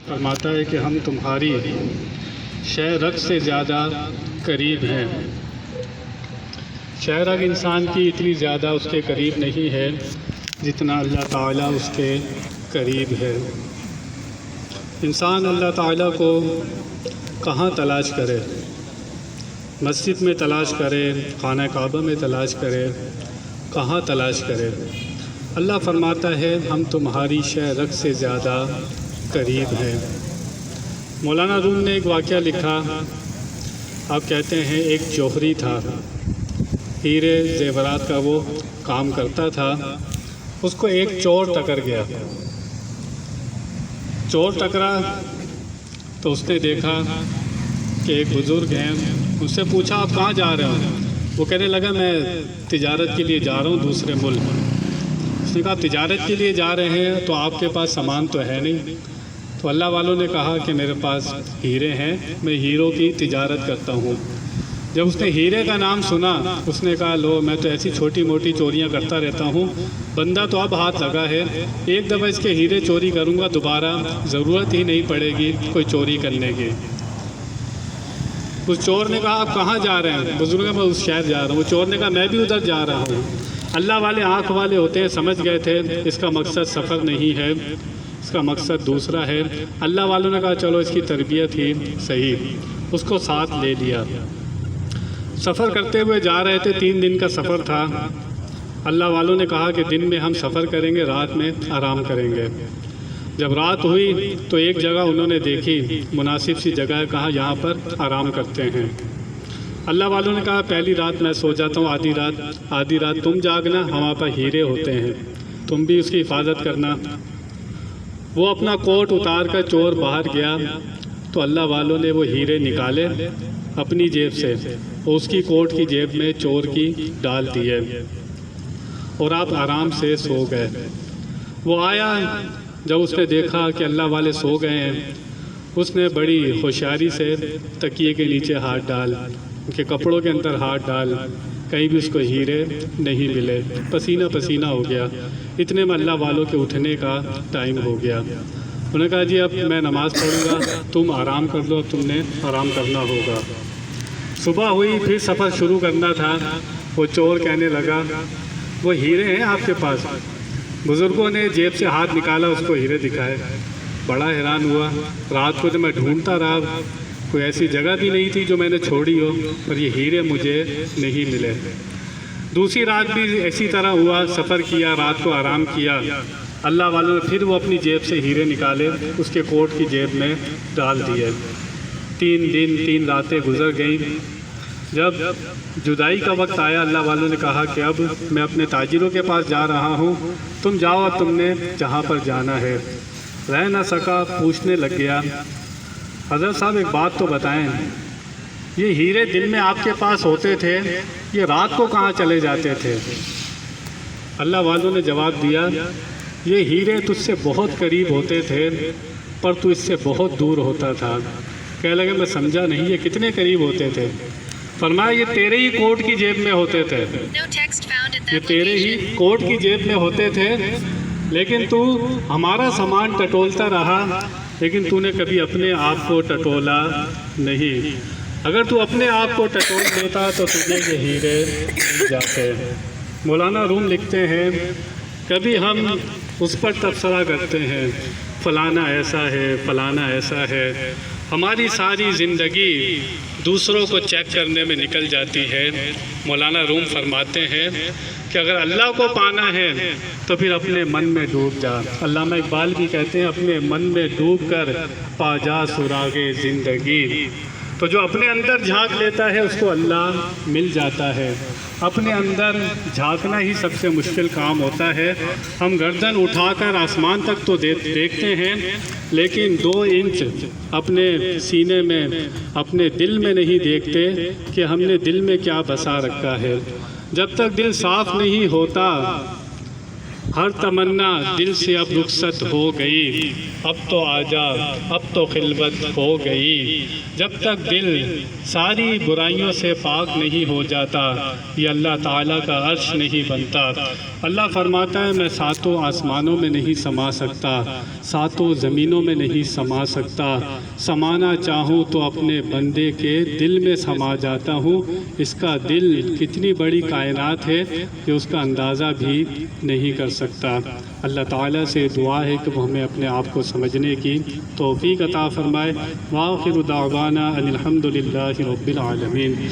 فرماتا ہے کہ ہم تمہاری شے رگ سے زیادہ قریب ہیں۔ شے رگ انسان کی اتنی زیادہ اس کے قریب نہیں ہے جتنا اللہ تعالیٰ اس کے قریب ہے۔ انسان اللہ تعالیٰ کو کہاں تلاش کرے؟ مسجد میں تلاش کرے، خانہ کعبہ میں تلاش کرے، کہاں تلاش کرے؟ اللہ فرماتا ہے ہم تمہاری شے رگ سے زیادہ قریب ہیں۔ مولانا روم نے ایک واقعہ لکھا، آپ کہتے ہیں ایک جوہری تھا، ہیرے زیورات کا وہ کام کرتا تھا، اس کو ایک چور ٹکر گیا۔ چور ٹکرا تو اس نے دیکھا کہ ایک بزرگ ہیں، اس سے پوچھا آپ کہاں جا رہے ہو؟ وہ کہنے لگا میں تجارت کے لیے جا رہا ہوں دوسرے ملک۔ اس نے کہا تجارت کے لیے جا رہے ہیں تو آپ کے پاس سامان تو ہے نہیں؟ تو اللہ والوں نے کہا کہ میرے پاس ہیرے ہیں، میں ہیروں کی تجارت کرتا ہوں۔ جب اس نے ہیرے کا نام سنا اس نے کہا لو میں تو ایسی چھوٹی موٹی چوریاں کرتا رہتا ہوں، بندہ تو اب ہاتھ لگا ہے، ایک دفعہ اس کے ہیرے چوری کروں گا دوبارہ ضرورت ہی نہیں پڑے گی کوئی چوری کرنے کی۔ اس چور نے کہا آپ کہاں جا رہے ہیں؟ بزرگ میں اس شہر جا رہا ہوں۔ وہ چور نے کہا میں بھی ادھر جا رہا ہوں۔ اللہ والے آنکھ والے ہوتے ہیں، سمجھ گئے تھے اس کا مقصد سفر نہیں ہے، اس کا مقصد دوسرا ہے۔ اللہ والوں نے کہا چلو اس کی تربیت ہی صحیح، اس کو ساتھ لے لیا۔ سفر کرتے ہوئے جا رہے تھے، 3 دن کا سفر تھا۔ اللہ والوں نے کہا کہ دن میں ہم سفر کریں گے، رات میں آرام کریں گے۔ جب رات ہوئی تو ایک جگہ انہوں نے دیکھی، مناسب سی جگہ ہے، کہا یہاں پر آرام کرتے ہیں۔ اللہ والوں نے کہا پہلی رات میں سو جاتا ہوں، آدھی رات تم جاگنا، ہمارے پاس ہیرے ہوتے ہیں، تم بھی اس کی حفاظت کرنا۔ وہ اپنا کوٹ اتار کر چور باہر گیا تو اللہ والوں نے وہ ہیرے نکالے اپنی جیب سے، اس کی کوٹ کی جیب میں چور کی ڈال دیے اور آپ آرام سے سو گئے۔ وہ آیا، جب اس نے دیکھا کہ اللہ والے سو گئے ہیں، اس نے بڑی ہوشیاری سے تکیے کے نیچے ہاتھ ڈال، ان کے کپڑوں کے اندر ہاتھ ڈال، کہیں بھی اس کو ہیرے نہیں ملے، پسینہ پسینہ ہو گیا۔ اتنے میں اللہ والوں کے اٹھنے کا ٹائم ہو گیا۔ انہوں نے کہا جی اب میں نماز پڑھوں گا، تم آرام کر لو، اب تم نے آرام کرنا ہوگا۔ صبح ہوئی، پھر سفر شروع کرنا تھا۔ وہ چور کہنے لگا وہ ہیرے ہیں آپ کے پاس؟ بزرگوں نے جیب سے ہاتھ نکالا، اس کو ہیرے دکھائے۔ بڑا حیران ہوا، رات کو جب میں ڈھونڈتا رہا کوئی ایسی جگہ بھی نہیں تھی جو میں نے چھوڑی ہو، اور یہ ہیرے مجھے نہیں ملے۔ دوسری رات بھی اسی طرح ہوا، سفر کیا، رات کو آرام کیا۔ اللہ والوں نے پھر وہ اپنی جیب سے ہیرے نکالے، اس کے کوٹ کی جیب میں ڈال دیے۔ 3 دن 3 راتیں گزر گئیں۔ جب جدائی کا وقت آیا اللہ والوں نے کہا کہ اب میں اپنے تاجروں کے پاس جا رہا ہوں، تم جاؤ، اب تم نے جہاں پر جانا ہے۔ رہ نہ سکا، پوچھنے لگ گیا حضرت صاحب ایک بات تو بتائیں، یہ ہیرے دن میں آپ کے پاس ہوتے تھے، یہ رات کو کہاں چلے جاتے تھے؟ اللہ والوں نے جواب دیا یہ ہیرے تجھ سے بہت قریب ہوتے تھے پر تو اس سے بہت دور ہوتا تھا۔ کہنے لگے میں سمجھا نہیں، یہ کتنے قریب ہوتے تھے؟ فرمایا یہ تیرے ہی کوٹ کی جیب میں ہوتے تھے، یہ تیرے ہی کوٹ کی جیب میں ہوتے تھے، لیکن تو ہمارا سامان ٹٹولتا رہا، لیکن تو نے کبھی اپنے آپ کو ٹٹولا نہیں۔ اگر تو اپنے آپ کو ٹٹول دیتا تو تجھے یہ ہیرے مل جاتے۔ مولانا روم لکھتے ہیں کبھی ہم اس پر تبصرہ کرتے ہیں فلانا ایسا ہے، فلانا ایسا ہے، ہماری ساری زندگی دوسروں کو چیک کرنے میں نکل جاتی ہے۔ مولانا روم فرماتے ہیں کہ اگر اللہ کو پانا ہے تو پھر اپنے من میں ڈوب جا۔ علامہ اقبال بھی کہتے ہیں اپنے من میں ڈوب کر پا جا سراغ زندگی۔ تو جو اپنے اندر جھانک لیتا ہے اس کو اللہ مل جاتا ہے۔ اپنے اندر جھانکنا ہی سب سے مشکل کام ہوتا ہے۔ ہم گردن اٹھا کر آسمان تک تو دیکھتے ہیں، لیکن 2 انچ اپنے سینے میں، اپنے دل میں نہیں دیکھتے کہ ہم نے دل میں کیا بسا رکھا ہے۔ جب تک دل صاف نہیں ہوتا ہر تمنا دل سے اب رخصت ہو گئی، اب تو آجا اب تو خلوت ہو گئی۔ جب تک دل ساری برائیوں سے پاک نہیں ہو جاتا، یہ اللہ تعالیٰ کا عرش نہیں بنتا۔ اللہ فرماتا ہے میں ساتوں آسمانوں میں نہیں سما سکتا، ساتوں زمینوں میں نہیں سما سکتا، سمانا چاہوں تو اپنے بندے کے دل میں سما جاتا ہوں۔ اس کا دل کتنی بڑی کائنات ہے کہ اس کا اندازہ بھی نہیں کر سکتا۔ اللہ تعالیٰ سے دعا ہے کہ وہ ہمیں اپنے آپ کو سمجھنے کی توفیق عطا فرمائے۔ وآخر دعوانا ان الحمد للہ رب العالمین۔